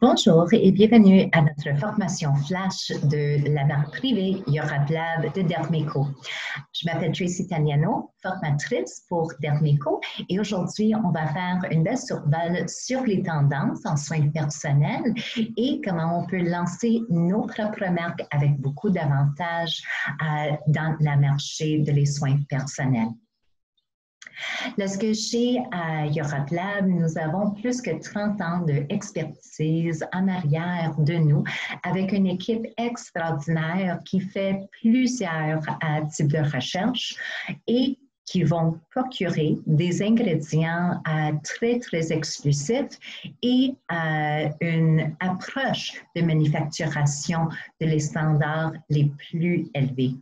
Bonjour et bienvenue à notre formation flash de la marque privée Yorat Lab de Dermeco. Je m'appelle Tracy Tagnano, formatrice pour Dermeco et aujourd'hui, on va faire une belle survol sur les tendances en soins personnels et comment on peut lancer nos propres marques avec beaucoup d'avantages dans le marché de les soins personnels. Lorsque chez Yorat Lab, nous avons plus que 30 ans d'expertise en arrière de nous avec une équipe extraordinaire qui fait plusieurs types de recherches et qui vont procurer des ingrédients très, très exclusifs et une approche de manufacturation de les standards les plus élevés.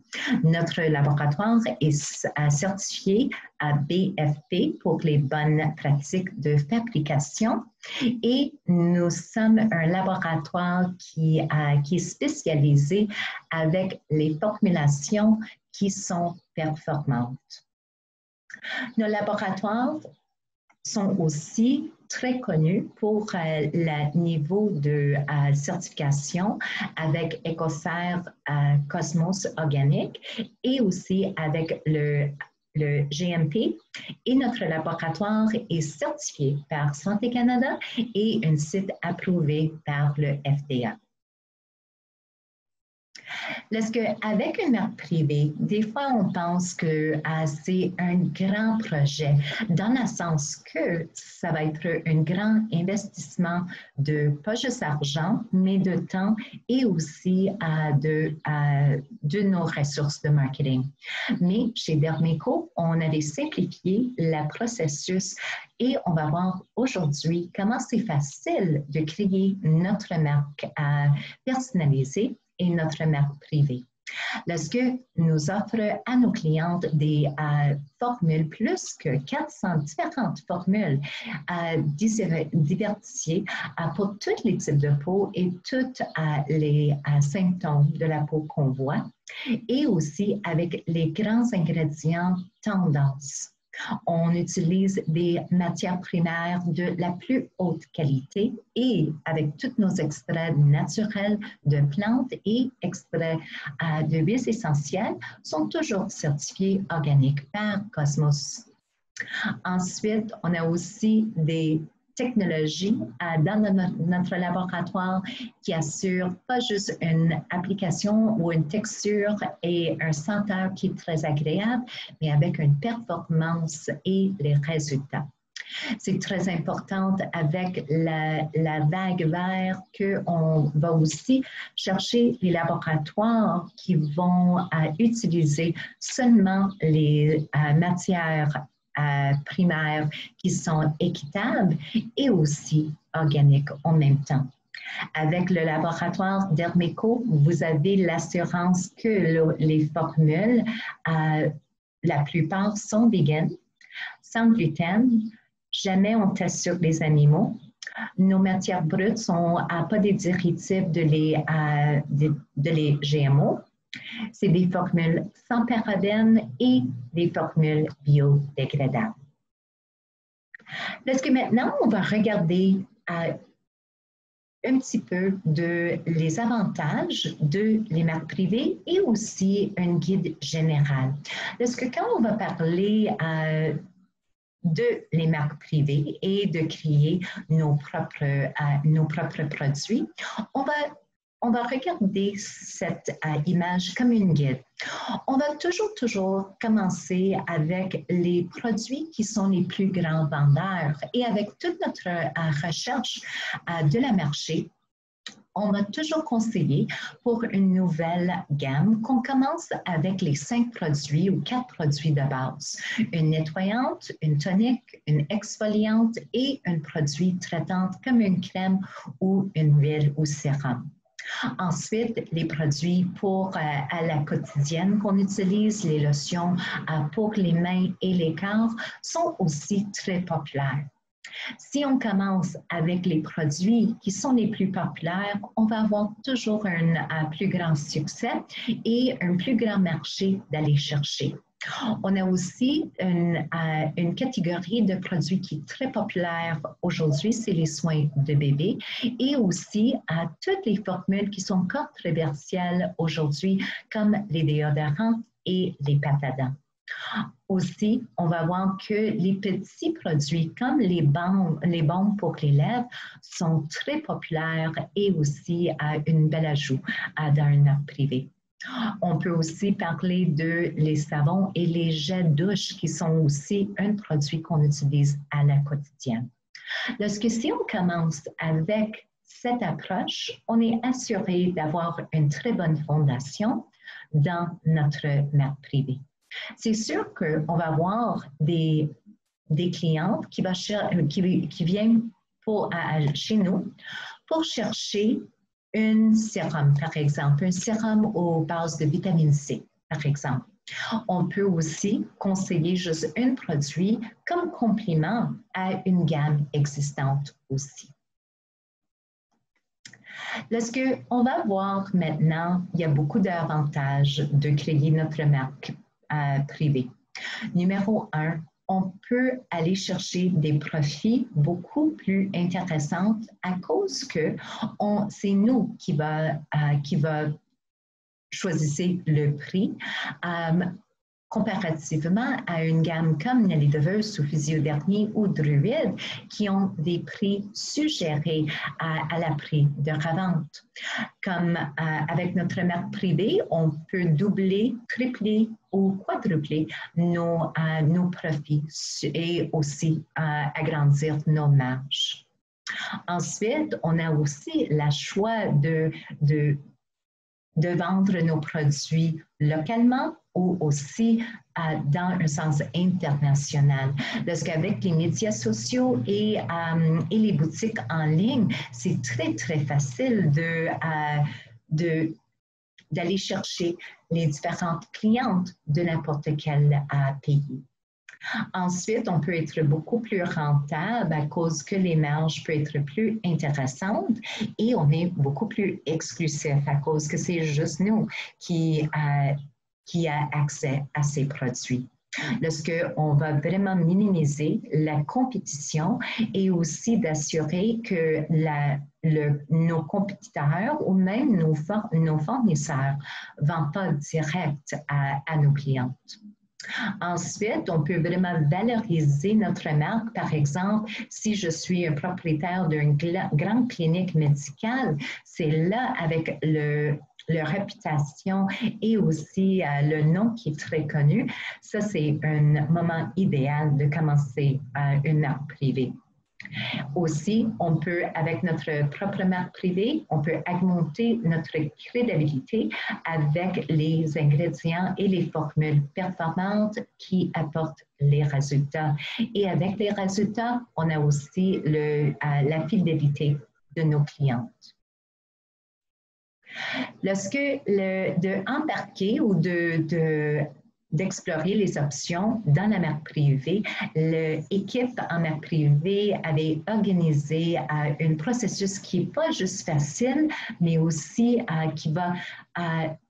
Notre laboratoire est certifié à BFP pour les bonnes pratiques de fabrication et nous sommes un laboratoire qui est spécialisé avec les formulations qui sont performantes. Nos laboratoires sont aussi très connus pour le niveau de certification avec Ecocer Cosmos Organique et aussi avec le GMP. Et notre laboratoire est certifié par Santé Canada et un site approuvé par le FDA. Avec une marque privée, des fois, on pense que c'est un grand projet, dans le sens que ça va être un grand investissement de pas juste argent, mais de temps et aussi de nos ressources de marketing. Mais chez Dermeco, on avait simplifié le processus et on va voir aujourd'hui comment c'est facile de créer notre marque personnalisée et notre marque privée. Lorsque nous offrons à nos clientes des formules, plus que 400 différentes formules diversifiées pour tous les types de peau et tous les symptômes de la peau qu'on voit, et aussi avec les grands ingrédients tendance. On utilise des matières primaires de la plus haute qualité et avec tous nos extraits naturels de plantes et extraits de huiles essentielles sont toujours certifiés organiques par Cosmos. Ensuite, on a aussi des technologies dans notre laboratoire qui assurent pas juste une application ou une texture et un senteur qui est très agréable, mais avec une performance et les résultats. C'est très important avec la vague verte qu'on va aussi chercher les laboratoires qui vont utiliser seulement les matières primaires qui sont équitables et aussi organiques en même temps. Avec le laboratoire Dermeco, vous avez l'assurance que les formules, la plupart sont véganes, sans gluten, jamais on teste sur les animaux. Nos matières brutes sont pas des dérivatifs de les GMO. C'est des formules sans parabènes et des formules biodégradables. Lorsque maintenant, on va regarder un petit peu les avantages de les marques privées et aussi un guide général. Lorsque quand on va parler de les marques privées et de créer nos propres produits, on va regarder cette image comme une guide. On va toujours commencer avec les produits qui sont les plus grands vendeurs et avec toute notre recherche de la marché, on va toujours conseiller pour une nouvelle gamme qu'on commence avec les 5 produits ou 4 produits de base. Une nettoyante, une tonique, une exfoliante et un produit traitant comme une crème ou une huile ou sérum. Ensuite, les produits pour à la quotidienne qu'on utilise, les lotions pour les mains et les corps, sont aussi très populaires. Si on commence avec les produits qui sont les plus populaires, on va avoir toujours un plus grand succès et un plus grand marché d'aller chercher. On a aussi une catégorie de produits qui est très populaire aujourd'hui, c'est les soins de bébé et aussi toutes les formules qui sont controversielles aujourd'hui, comme les déodorants et les pâtes à dents. Aussi, on va voir que les petits produits comme les bombes pour les lèvres sont très populaires et aussi une belle ajout dans une marque privée. On peut aussi parler de les savons et les jets douche qui sont aussi un produit qu'on utilise à la quotidienne. Lorsque si on commence avec cette approche, on est assuré d'avoir une très bonne fondation dans notre marque privée. C'est sûr qu'on va avoir des clientes qui viennent chez nous pour chercher un sérum, par exemple, un sérum aux bases de vitamine C, par exemple. On peut aussi conseiller juste un produit comme complément à une gamme existante aussi. Lorsqu'on va voir maintenant, il y a beaucoup d'avantages de créer notre marque privée. Numéro 1, on peut aller chercher des profits beaucoup plus intéressants à cause que c'est nous qui va choisir le prix. Comparativement à une gamme comme Nelly DeVos ou Physiodermie ou Druide qui ont des prix suggérés à la prix de revente. Comme avec notre marque privée, on peut doubler, tripler ou quadrupler nos profits et aussi agrandir nos marges. Ensuite, on a aussi le choix de vendre nos produits localement ou aussi dans un sens international. Parce qu'avec les médias sociaux et les boutiques en ligne, c'est très, très facile d'aller chercher les différentes clientes de n'importe quel pays. Ensuite, on peut être beaucoup plus rentable à cause que les marges peuvent être plus intéressantes et on est beaucoup plus exclusif à cause que c'est juste nous qui a accès à ces produits. Lorsqu'on va vraiment minimiser la compétition et aussi d'assurer que nos compétiteurs ou même nos fournisseurs ne vendent pas direct à nos clientes. Ensuite, on peut vraiment valoriser notre marque. Par exemple, si je suis un propriétaire d'une grande clinique médicale, c'est là avec leur réputation et aussi le nom qui est très connu. Ça, c'est un moment idéal de commencer une marque privée. Aussi, on peut, avec notre propre marque privée, on peut augmenter notre crédibilité avec les ingrédients et les formules performantes qui apportent les résultats. Et avec les résultats, on a aussi la fidélité de nos clientes. Lorsque d'embarquer ou d'explorer les options dans la marque privée, l'équipe en marque privée avait organisé un processus qui n'est pas juste facile, mais aussi qui va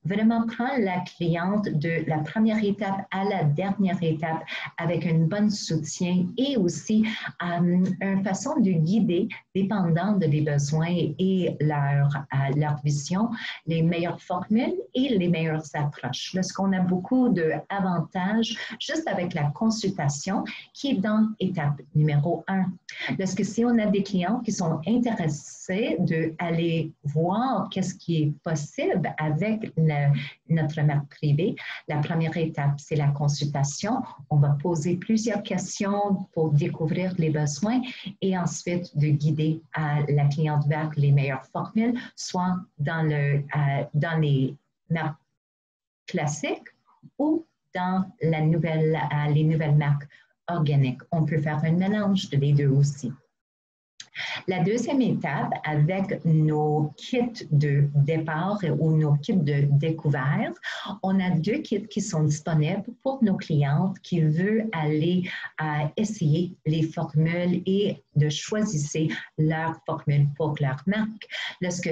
vraiment prendre la cliente de la première étape à la dernière étape avec un bon soutien et aussi une façon de guider, dépendant des besoins et leur vision, les meilleures formules et les meilleures approches. Lorsqu'on a beaucoup d'avantages juste avec la consultation qui est dans étape numéro 1. Lorsque si on a des clients qui sont intéressés d'aller voir qu'est-ce qui est possible avec notre marque privée, la première étape, c'est la consultation. On va poser plusieurs questions pour découvrir les besoins et ensuite de guider la cliente vers les meilleures formules, soit dans les marques classiques ou dans les nouvelles marques organiques. On peut faire un mélange de les deux aussi. La deuxième étape, avec nos kits de départ ou nos kits de découverte, on a 2 kits qui sont disponibles pour nos clientes qui veulent aller essayer les formules et de choisir leur formule pour leur marque. Lorsque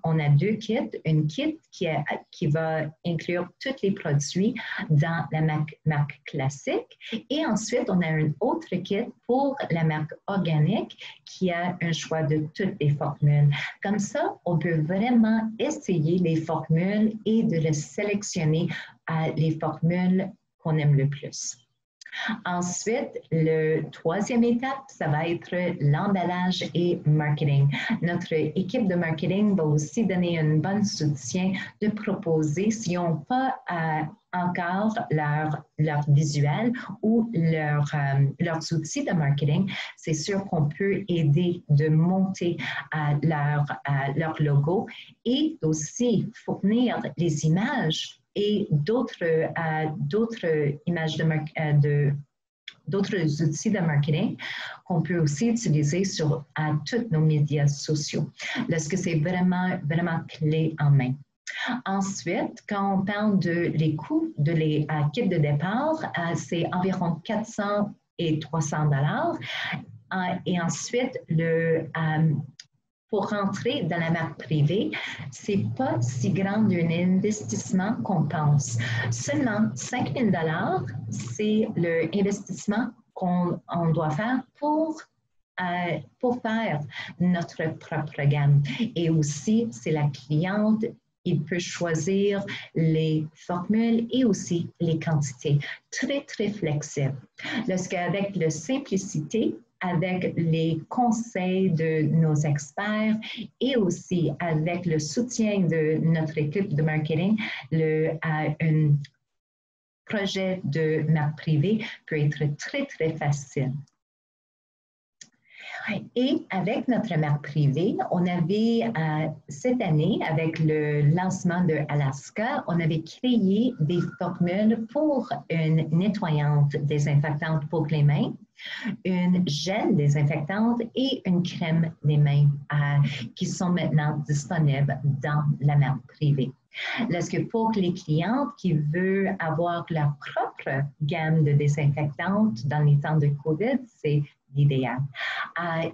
on a 2 kits, une kit qui va inclure tous les produits dans la marque classique et ensuite on a un autre kit pour la marque organique qui a un choix de toutes les formules. Comme ça, on peut vraiment essayer les formules et de les sélectionner les formules qu'on aime le plus. Ensuite, la troisième étape, ça va être l'emballage et marketing. Notre équipe de marketing va aussi donner un bon soutien de proposer, s'ils n'ont pas encore leur visuel ou leurs outils de marketing, c'est sûr qu'on peut aider de monter leur logo et aussi fournir les images et d'autres images d'autres outils de marketing qu'on peut aussi utiliser sur tous nos médias sociaux, lorsque c'est vraiment clé en main. Ensuite, quand on parle de les coûts de les kits de départ, c'est environ 400 et 300 $. Et ensuite, pour rentrer dans la marque privée, ce n'est pas si grand un investissement qu'on pense. Seulement 5 000 $, c'est l'investissement qu'on doit faire pour faire notre propre gamme. Et aussi, c'est la cliente, il peut choisir les formules et aussi les quantités. Très, très flexible. Lorsqu'avec la simplicité, avec les conseils de nos experts et aussi avec le soutien de notre équipe de marketing, un projet de marque privée peut être très, très facile. Et avec notre marque privée, on avait cette année, avec le lancement de Alaska, on avait créé des formules pour une nettoyante désinfectante pour les mains, une gel désinfectante et une crème des mains qui sont maintenant disponibles dans la marque privée. Lorsque pour les clientes qui veulent avoir leur propre gamme de désinfectantes dans les temps de COVID, c'est l'idéal.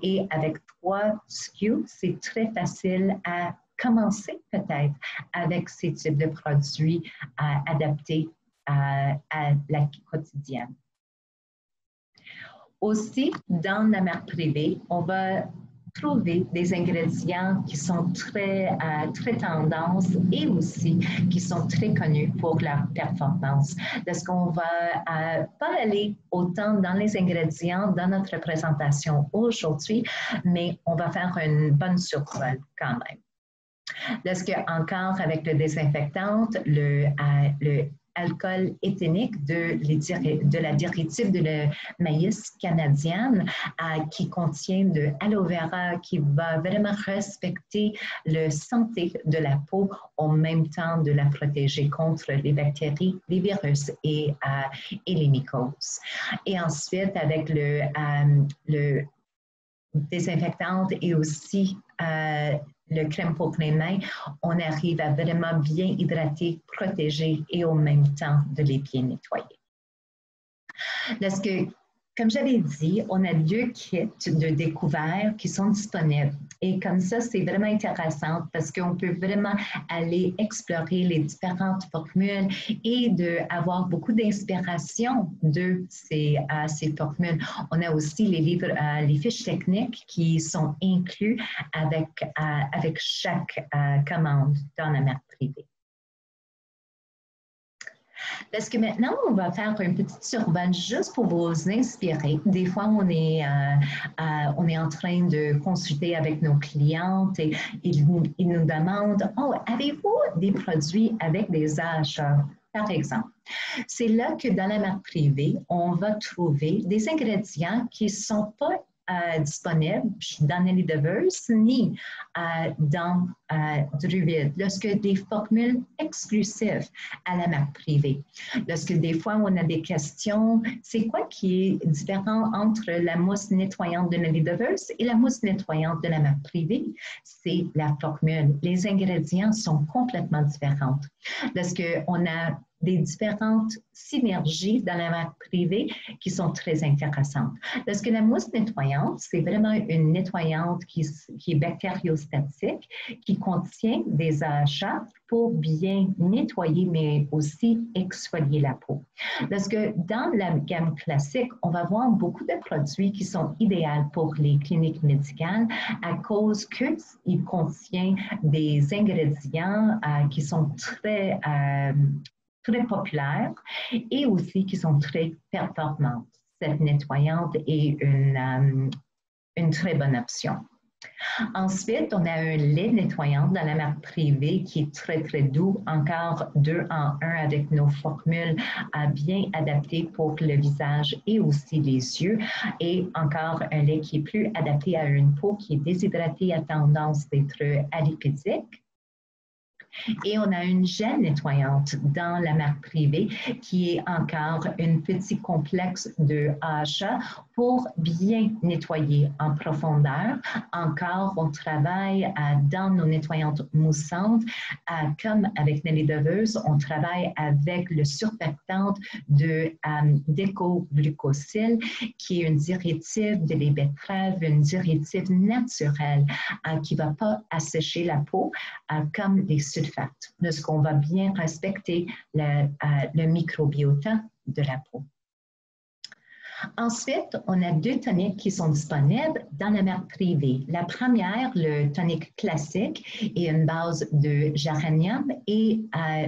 Et avec 3 SKU, c'est très facile à commencer peut-être avec ces types de produits adaptés à la quotidienne. Aussi, dans la marque privée, on va trouver des ingrédients qui sont très tendance et aussi qui sont très connus pour leur performance. Parce qu'on va pas aller autant dans les ingrédients dans notre présentation aujourd'hui, mais on va faire une bonne survol quand même. Lorsque encore avec le désinfectant, le alcool éthénique de la directive de la maïs canadienne qui contient de aloe vera qui va vraiment respecter la santé de la peau en même temps de la protéger contre les bactéries, les virus et les mycoses. Et ensuite, avec le désinfectant et aussi le crème pour les mains, on arrive à vraiment bien hydrater, protéger et en même temps de les bien nettoyer. Lorsque, comme j'avais dit, on a 2 kits de découvert qui sont disponibles. Et comme ça, c'est vraiment intéressant parce qu'on peut vraiment aller explorer les différentes formules et avoir beaucoup d'inspiration de ces formules. On a aussi les livres, les fiches techniques qui sont inclus avec chaque commande dans la marque privée. Parce que maintenant, on va faire un petit survol juste pour vous inspirer. Des fois, on est en train de consulter avec nos clientes et ils nous demandent « Oh, avez-vous des produits avec des achats? » Par exemple. C'est là que dans la marque privée, on va trouver des ingrédients qui ne sont pas disponible dans Nelly Devers ni dans Druid. Lorsque des formules exclusives à la marque privée. Lorsque des fois on a des questions, c'est quoi qui est différent entre la mousse nettoyante de Nelly Devers et la mousse nettoyante de la marque privée? C'est la formule. Les ingrédients sont complètement différents. Lorsqu'on a des différentes synergies dans la marque privée qui sont très intéressantes. Parce que la mousse nettoyante, c'est vraiment une nettoyante qui est bactériostatique, qui contient des AHA pour bien nettoyer, mais aussi exfolier la peau. Parce que dans la gamme classique, on va voir beaucoup de produits qui sont idéaux pour les cliniques médicales à cause qu'ils contiennent des ingrédients qui sont très populaires et aussi qui sont très performantes. Cette nettoyante est une très bonne option. Ensuite, on a un lait nettoyant dans la marque privée qui est très, très doux, encore 2 en 1 avec nos formules bien adaptées pour le visage et aussi les yeux. Et encore un lait qui est plus adapté à une peau qui est déshydratée à tendance d'être alipédique. Et on a une gel nettoyante dans la marque privée qui est encore un petit complexe de AHA pour bien nettoyer en profondeur. Encore, on travaille dans nos nettoyantes moussantes. Comme avec Nelly Devers, on travaille avec le surfactant d'éco-glucosyl qui est une diurétique de lait betterave, une diurétique naturelle qui ne va pas assécher la peau comme les sulfates, parce qu'on va bien respecter le microbiota de la peau. Ensuite, on a 2 toniques qui sont disponibles dans la marque privée. La première, le tonique classique, est une base de géranium et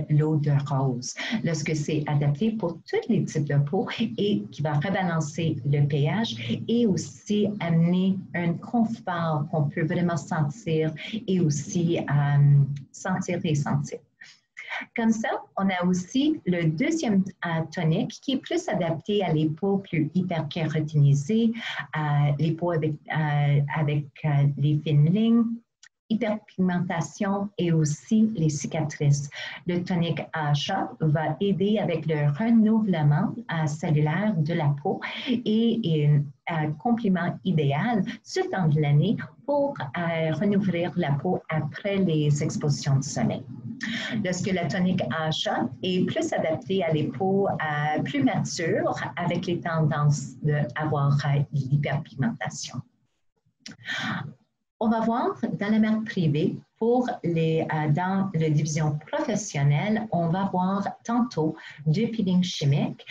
l'eau de rose. Lorsque c'est adapté pour tous les types de peau et qui va rebalancer le pH et aussi amener un confort qu'on peut vraiment sentir et aussi sentir et sentir. Comme ça, on a aussi le deuxième tonique qui est plus adapté à les peaux plus hyperkérotinisées, les peaux avec les fines lignes, hyperpigmentation et aussi les cicatrices. Le tonique AHA va aider avec le renouvellement cellulaire de la peau et un complément idéal ce temps de l'année pour renouveler la peau après les expositions du soleil. Lorsque la tonique AHA est plus adaptée à les peaux plus matures avec les tendances d'avoir l'hyperpigmentation. On va voir dans la marque privée, dans la division professionnelle, on va voir tantôt 2 peelings chimiques.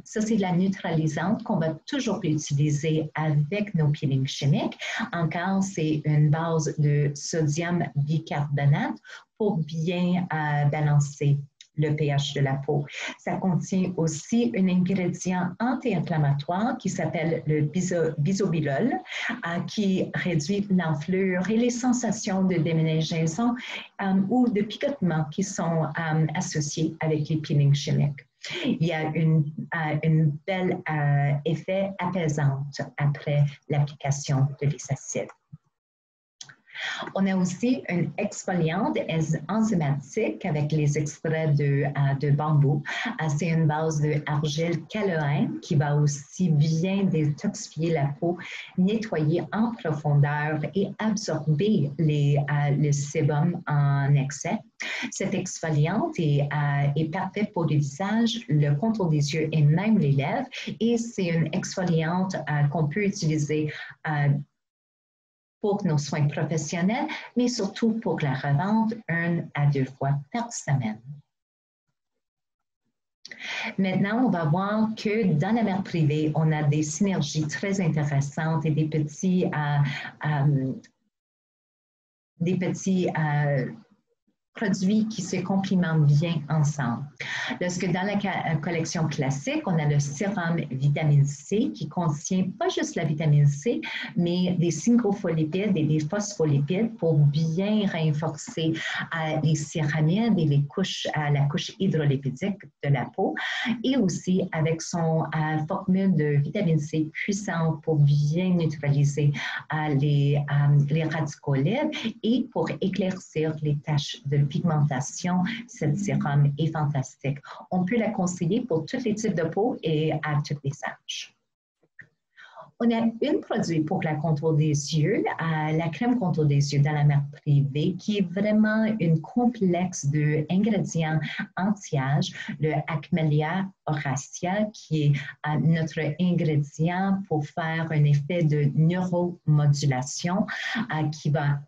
Ça, c'est la neutralisante qu'on va toujours utiliser avec nos peelings chimiques. Encore, c'est une base de sodium bicarbonate pour bien balancer le pH de la peau. Ça contient aussi un ingrédient anti-inflammatoire qui s'appelle le bisobilol, qui réduit l'enflure et les sensations de déménagement ou de picotement qui sont associées avec les peelings chimiques. Il y a un bel effet apaisant après l'application de les acides. On a aussi une exfoliante enzymatique avec les extraits de bambou. C'est une base d'argile caloïne qui va aussi bien détoxifier la peau, nettoyer en profondeur et absorber le sébum en excès. Cette exfoliante est parfaite pour le visage, le contour des yeux et même les lèvres. Et c'est une exfoliante qu'on peut utiliser pour nos soins professionnels, mais surtout pour la revente 1 à 2 fois par semaine. Maintenant, on va voir que dans la marque privée, on a des synergies très intéressantes et des petits produits qui se complémentent bien ensemble. Lorsque dans la collection classique, on a le sérum vitamine C qui contient pas juste la vitamine C, mais des synchropholipides et des phospholipides pour bien renforcer les céramides et la couche hydrolipidique de la peau, et aussi avec son formule de vitamine C puissante pour bien neutraliser les radicaux libres et pour éclaircir les taches de pigmentation. Cette sérum est fantastique. On peut la conseiller pour tous les types de peau et à tous les âges. On a un produit pour la contour des yeux, la crème contour des yeux dans la marque Privée, qui est vraiment une complexe d'ingrédients anti-âge, le Acmelia auracea, qui est notre ingrédient pour faire un effet de neuromodulation qui va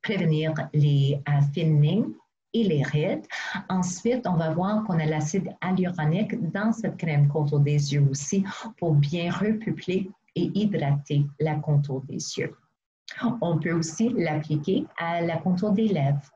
prévenir les fines lignes et les rides. Ensuite, on va voir qu'on a l'acide hyaluronique dans cette crème contour des yeux aussi pour bien repeupler et hydrater la contour des yeux. On peut aussi l'appliquer à la contour des lèvres.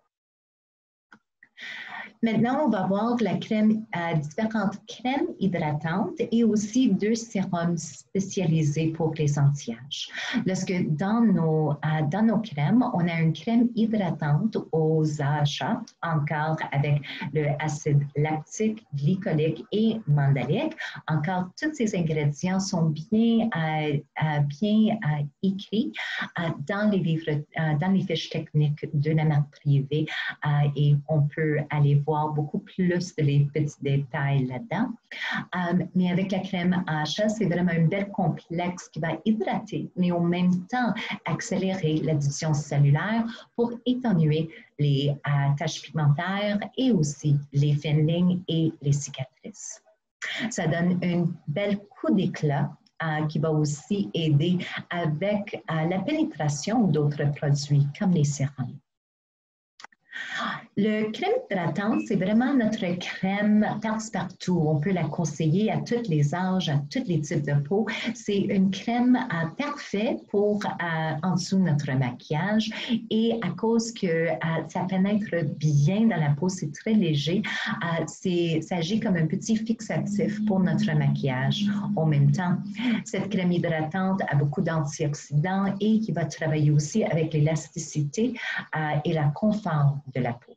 Maintenant, on va voir la crème, différentes crèmes hydratantes et aussi 2 sérums spécialisés pour les anti-âge. Lorsque dans nos crèmes, on a une crème hydratante aux achats, encore avec le acide lactique, glycolique et mandalique. Encore, tous ces ingrédients sont bien écrits dans les fiches techniques de la marque Privée et on peut aller voir beaucoup plus de les petits détails là-dedans. Mais avec la crème AHA, c'est vraiment une belle complexe qui va hydrater, mais en même temps accélérer l'addition cellulaire pour étenuer les taches pigmentaires et aussi les fines lignes et les cicatrices. Ça donne un bel coup d'éclat qui va aussi aider avec la pénétration d'autres produits comme les sérums. Le crème hydratante, c'est vraiment notre crème passe-partout. On peut la conseiller à tous les âges, à tous les types de peau. C'est une crème parfaite pour en dessous de notre maquillage et à cause que ça pénètre bien dans la peau, c'est très léger, ça agit comme un petit fixatif pour notre maquillage. En même temps, cette crème hydratante a beaucoup d'antioxydants et qui va travailler aussi avec l'élasticité et le confort de la peau.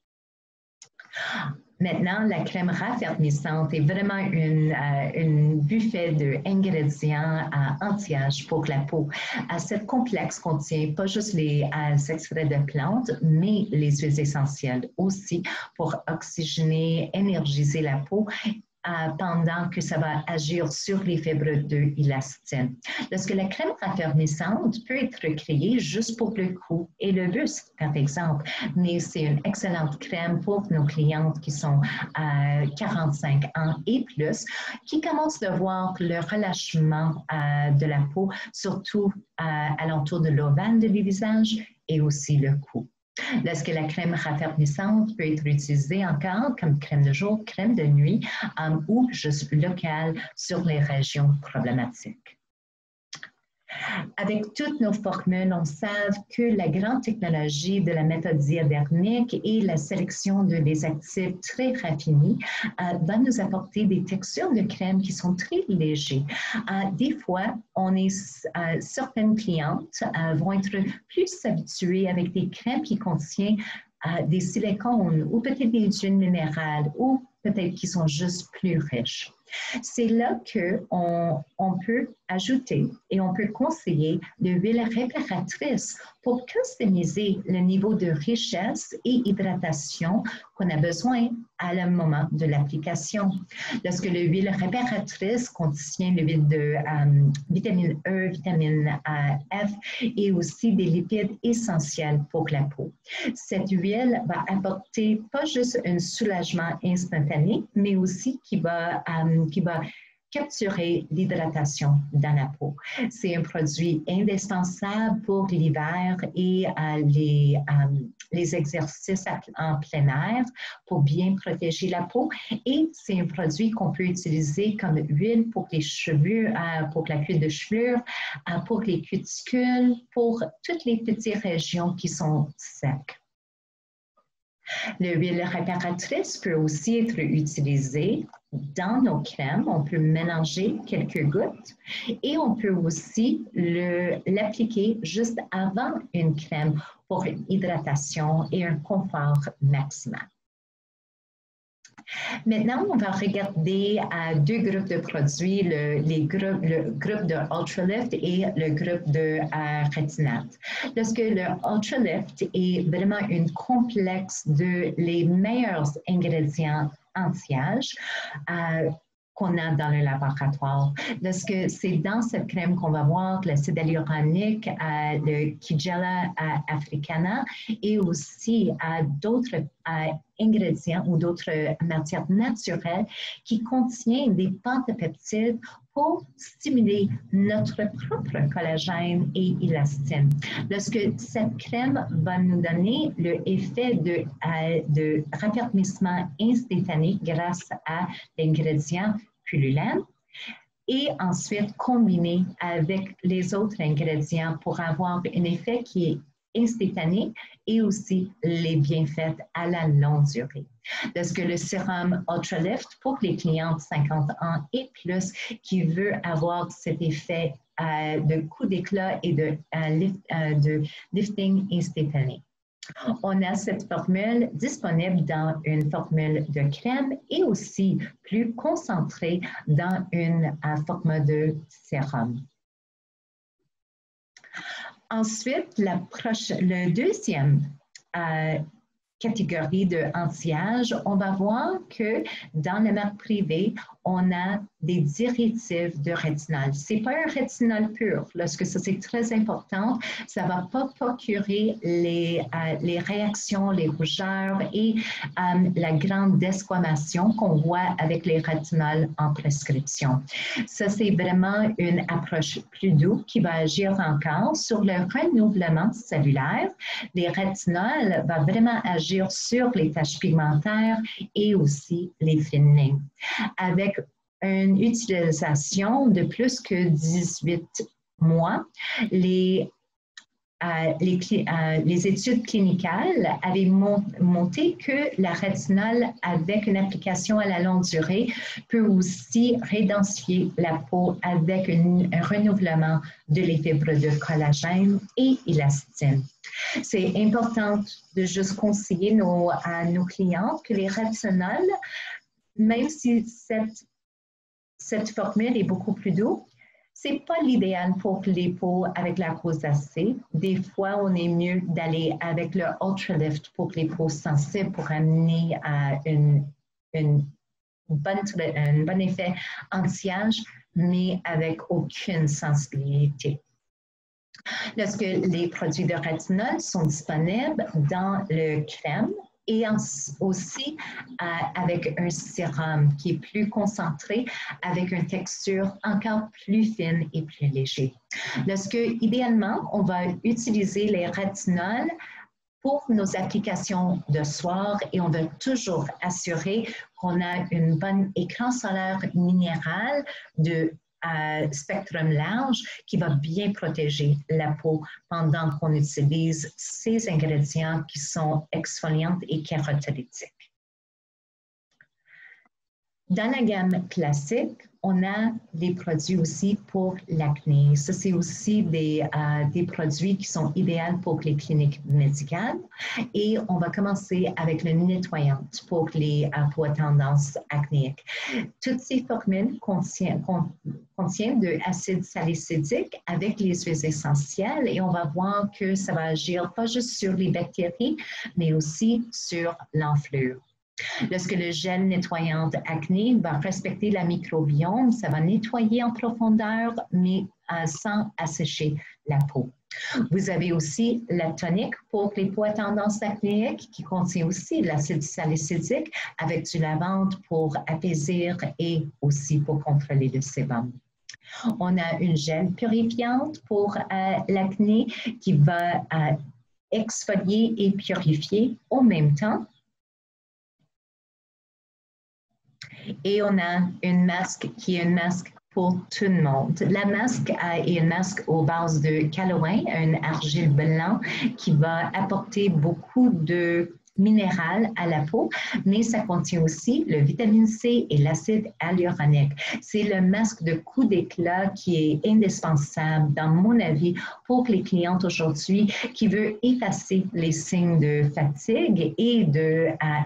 Maintenant, la crème raffermissante est vraiment une buffet d'ingrédients anti-âge pour la peau. Cette complexe contient pas juste les extraits de plantes, mais les huiles essentielles aussi pour oxygéner, énergiser la peau pendant que ça va agir sur les fibres de élastine. Lorsque la crème raffermissante peut être créée juste pour le cou et le buste, par exemple, mais c'est une excellente crème pour nos clientes qui sont à 45 ans et plus, qui commencent à voir le relâchement de la peau, surtout alentour de l'ovale de le visage et aussi le cou. Lorsque la crème raffermissante peut être utilisée encore comme crème de jour, crème de nuit ou juste locale sur les régions problématiques. Avec toutes nos formules, on sait que la grande technologie de la méthode diadermique et la sélection de les actifs très raffinés va nous apporter des textures de crème qui sont très légers. Des fois, certaines clientes vont être plus habituées avec des crèmes qui contiennent des silicones ou peut-être des huiles minérales ou peut-être qui sont juste plus riches. C'est là qu'on peut ajouter et on peut conseiller de l'huile réparatrice pour customiser le niveau de richesse et hydratation qu'on a besoin à le moment de l'application. Lorsque l'huile réparatrice contient l'huile de vitamine E, vitamine F et aussi des lipides essentiels pour la peau. Cette huile va apporter pas juste un soulagement instantané, mais aussi qui va capturer l'hydratation dans la peau. C'est un produit indispensable pour l'hiver et les exercices en plein air pour bien protéger la peau. Et c'est un produit qu'on peut utiliser comme huile pour les cheveux, pour la cuir de chevelure, pour les cuticules, pour toutes les petites régions qui sont secs. L'huile réparatrice peut aussi être utilisée dans nos crèmes. On peut mélanger quelques gouttes et on peut aussi l'appliquer juste avant une crème pour une hydratation et un confort maximal. Maintenant, on va regarder deux groupes de produits, le groupe de Ultralift et le groupe de Retinate. Lorsque le Ultralift est vraiment une complexe de les meilleurs ingrédients anti-âge, qu'on a dans le laboratoire. Lorsque c'est dans cette crème qu'on va voir l'acide hyaluronique, le Kigella africana et aussi d'autres ingrédients ou d'autres matières naturelles qui contiennent des pentapeptides pour stimuler notre propre collagène et élastine. Lorsque cette crème va nous donner l'effet de raffermissement instantané grâce à l'ingrédient pullulane et ensuite combiné avec les autres ingrédients pour avoir un effet qui est instantané et aussi les bienfaits à la longue durée. Lorsque le sérum Ultralift pour les clients de 50 ans et plus qui veut avoir cet effet de coup d'éclat et de lifting instantané. On a cette formule disponible dans une formule de crème et aussi plus concentrée dans une format de sérum. Ensuite, le deuxième catégorie de anti-âge, on va voir que dans la marque privée, on a des directives de rétinol. Ce n'est pas un rétinol pur. Lorsque ça, c'est très important, ça ne va pas procurer les réactions, les rougeurs et la grande desquamation qu'on voit avec les rétinols en prescription. Ça, c'est vraiment une approche plus douce qui va agir encore sur le renouvellement cellulaire. Les rétinols vont vraiment agir sur les taches pigmentaires et aussi les fines lignes. Avec une utilisation de plus que 18 mois, les études clinicales avaient montré que la rétinol avec une application à la longue durée peut aussi rédensifier la peau avec un renouvellement de les fibres de collagène et élastine. C'est important de juste conseiller à nos clients que les rétinols, même si cette formule est beaucoup plus douce, ce n'est pas l'idéal pour les peaux avec la rosacée. Des fois, on est mieux d'aller avec le Ultralift pour les peaux sensibles pour amener à un bon effet anti-âge, mais avec aucune sensibilité. Lorsque les produits de rétinol sont disponibles dans le crème, et aussi avec un sérum qui est plus concentré, avec une texture encore plus fine et plus léger. Lorsque, idéalement, on va utiliser les rétinols pour nos applications de soir et on va toujours assurer qu'on a un bon écran solaire minéral de spectrum large qui va bien protéger la peau pendant qu'on utilise ces ingrédients qui sont exfoliants et kératinolytiques. Dans la gamme classique, on a des produits aussi pour l'acné. Ça, c'est aussi des produits qui sont idéaux pour les cliniques médicales. Et on va commencer avec le nettoyant pour les peaux à tendance acnéique. Toutes ces formules contiennent de l'acide salicylique avec les huiles essentielles et on va voir que ça va agir pas juste sur les bactéries, mais aussi sur l'enflure. Lorsque le gel nettoyant acné va respecter la microbiome, ça va nettoyer en profondeur, mais sans assécher la peau. Vous avez aussi la tonique pour les peaux à tendance acnéique qui contient aussi de l'acide salicylique avec du lavande pour apaiser et aussi pour contrôler le sébum. On a une gel purifiante pour l'acné qui va exfolier et purifier en même temps. Et on a une masque qui est une masque pour tout le monde. La masque est une masque aux bases de Callaway, un argile blanc qui va apporter beaucoup de minéral à la peau, mais ça contient aussi le vitamine C et l'acide hyaluronique. C'est le masque de coup d'éclat qui est indispensable, dans mon avis, pour les clientes aujourd'hui qui veulent effacer les signes de fatigue et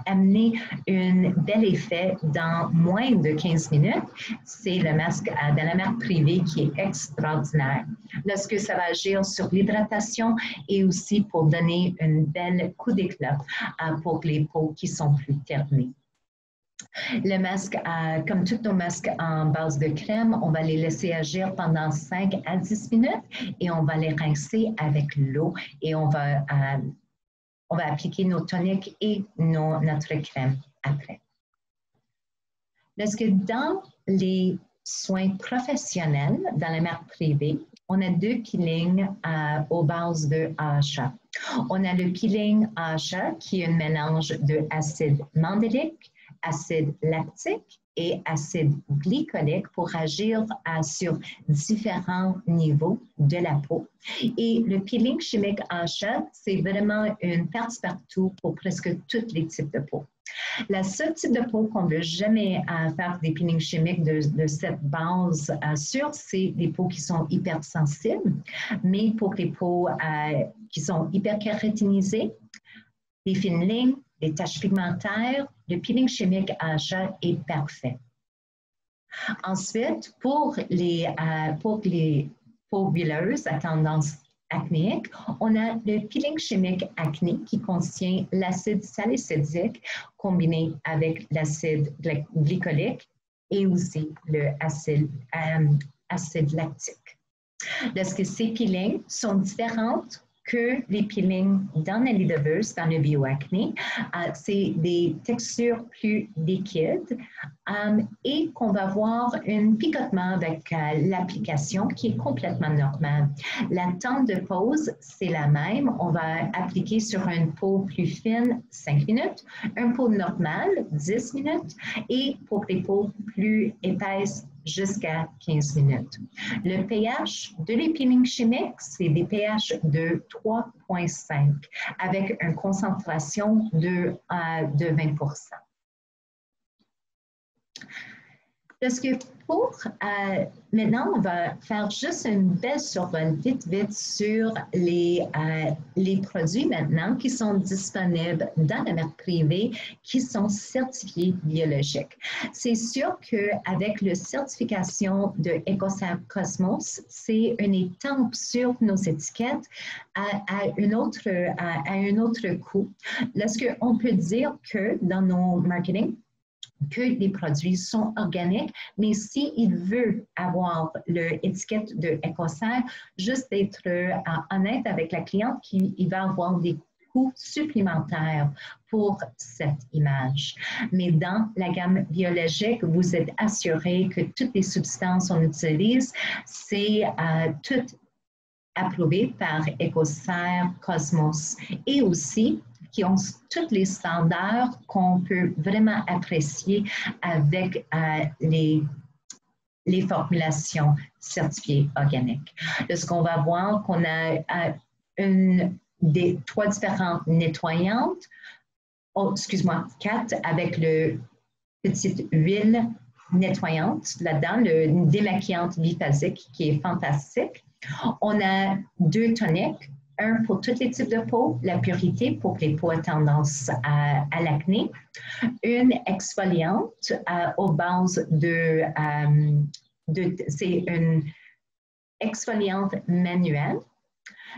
amener un bel effet dans moins de 15 minutes. C'est le masque de la marque Privée qui est extraordinaire. Lorsque ça va agir sur l'hydratation et aussi pour donner un bel coup d'éclat pour les peaux qui sont plus ternées. Le masque, comme tous nos masques en base de crème, on va les laisser agir pendant 5 à 10 minutes et on va les rincer avec l'eau et on va appliquer nos toniques et notre crème après. Lorsque dans les soins professionnels, dans la marque Privée, on a 2 peelings aux bases de AHA. On a le peeling AHA qui est un mélange d'acide mandélique, acide lactique et acide glycolique pour agir sur différents niveaux de la peau. Et le peeling chimique AHA, c'est vraiment une passe-partout pour presque tous les types de peau. La seule type de peau qu'on ne veut jamais faire des peelings chimiques de cette base sûre, c'est des peaux qui sont hypersensibles, mais pour les peaux qui sont hyperkératininées, les fines lignes, les taches pigmentaires, le peeling chimique AHA est parfait. Ensuite, pour les peaux huileuses à tendance acnéique, on a le peeling chimique acné qui contient l'acide salicylique combiné avec l'acide glycolique et aussi l'acide lactique. Lorsque ces peelings sont différents que les peelings dans la lidoveuse, dans le bioacné, c'est des textures plus liquides et qu'on va voir un picotement avec l'application qui est complètement normale. La temps de pause, c'est la même. On va appliquer sur une peau plus fine 5 minutes, une peau normale 10 minutes et pour les peaux plus épaisses jusqu'à 15 minutes. Le pH de les peelings chimiques, c'est des pH de 3,5 avec une concentration de 20%. Parce que maintenant, on va faire juste une belle survol vite sur les produits maintenant qui sont disponibles dans la marque Privée qui sont certifiés biologiques. C'est sûr qu'avec la certification de EcoCert Cosmos, c'est une étampe sur nos étiquettes à un autre coût. Lorsqu'on peut dire que dans nos marketing, que les produits sont organiques, mais s'il veut avoir l'étiquette de EcoCert, juste d'être honnête avec la cliente qu'il va avoir des coûts supplémentaires pour cette image. Mais dans la gamme biologique, vous êtes assuré que toutes les substances qu'on utilise, c'est tout approuvé par EcoCert Cosmos et aussi qui ont tous les standards qu'on peut vraiment apprécier avec les formulations certifiées organiques. Lorsqu'on va voir qu'on a 3 différentes nettoyantes, 4 avec le petite huile nettoyante là-dedans, le démaquillante biphasique qui est fantastique. On a 2 toniques, un pour tous les types de peau, la purité pour les peaux à tendance à l'acné, une exfoliante aux bases c'est une exfoliante manuelle,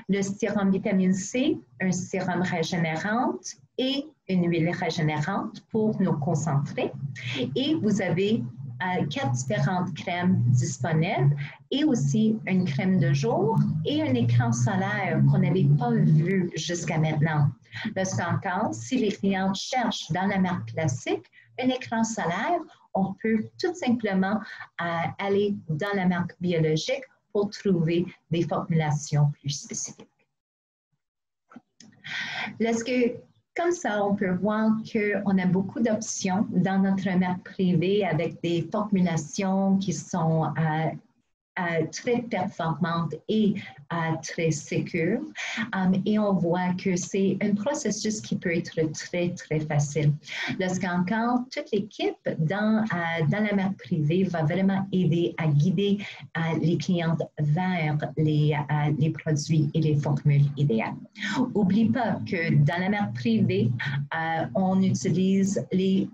le sérum vitamine C, un sérum régénérant et une huile régénérante pour nos concentrés. Et vous avez 4 différentes crèmes disponibles et aussi une crème de jour et un écran solaire qu'on n'avait pas vu jusqu'à maintenant. Lorsqu'encore, si les clients cherchent dans la marque classique un écran solaire, on peut tout simplement aller dans la marque biologique pour trouver des formulations plus spécifiques. Comme ça, on peut voir qu'on a beaucoup d'options dans notre marque privée avec des formulations qui sont très performante et très sécure. Et on voit que c'est un processus qui peut être très, très facile. Lorsqu'encore, toute l'équipe dans la marque privée va vraiment aider à guider les clientes vers les produits et les formules idéales. N'oublie pas que dans la marque privée, on utilise les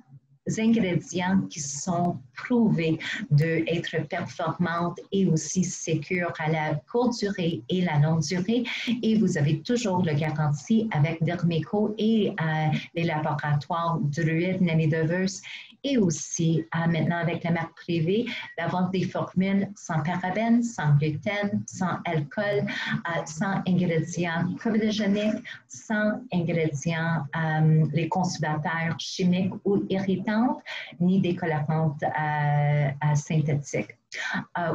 ingrédients qui sont prouvés d'être performantes et aussi sécures à la courte durée et la longue durée. Et vous avez toujours la garantie avec Dermeco et les laboratoires Druid, Nanidoverse et aussi maintenant avec la marque privée d'avoir des formules sans parabènes, sans gluten, sans alcool, sans ingrédients covidogéniques, sans ingrédients les conservateurs chimiques ou irritants, ni des colorantes synthétiques.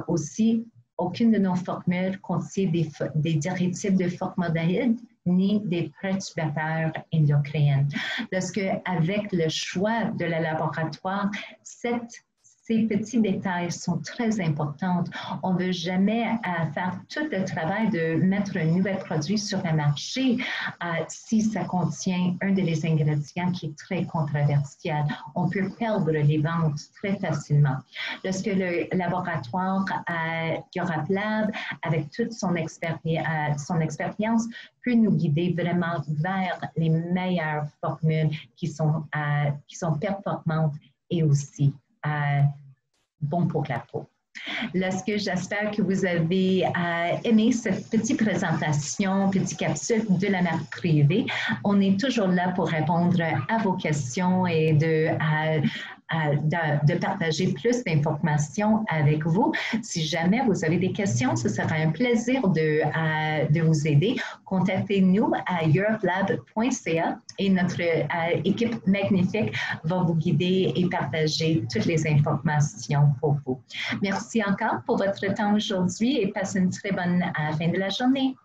Aussi, aucune de nos formules contient des diurétiques de formaldéhyde ni des perturbateurs endocriniens. Lorsque, avec le choix de la laboratoire, ces petits détails sont très importants. On ne veut jamais faire tout le travail de mettre un nouvel produit sur le marché si ça contient un des ingrédients qui est très controversé. On peut perdre les ventes très facilement. Lorsque le laboratoire Europe Lab, avec toute son expérience, peut nous guider vraiment vers les meilleures formules qui sont performantes et aussi bon pour la peau. Lorsque j'espère que vous avez aimé cette petite présentation, petite capsule de la marque privée, on est toujours là pour répondre à vos questions et de partager plus d'informations avec vous. Si jamais vous avez des questions, ce sera un plaisir de vous aider. Contactez-nous à europelab.ca et notre équipe magnifique va vous guider et partager toutes les informations pour vous. Merci encore pour votre temps aujourd'hui et passez une très bonne fin de la journée.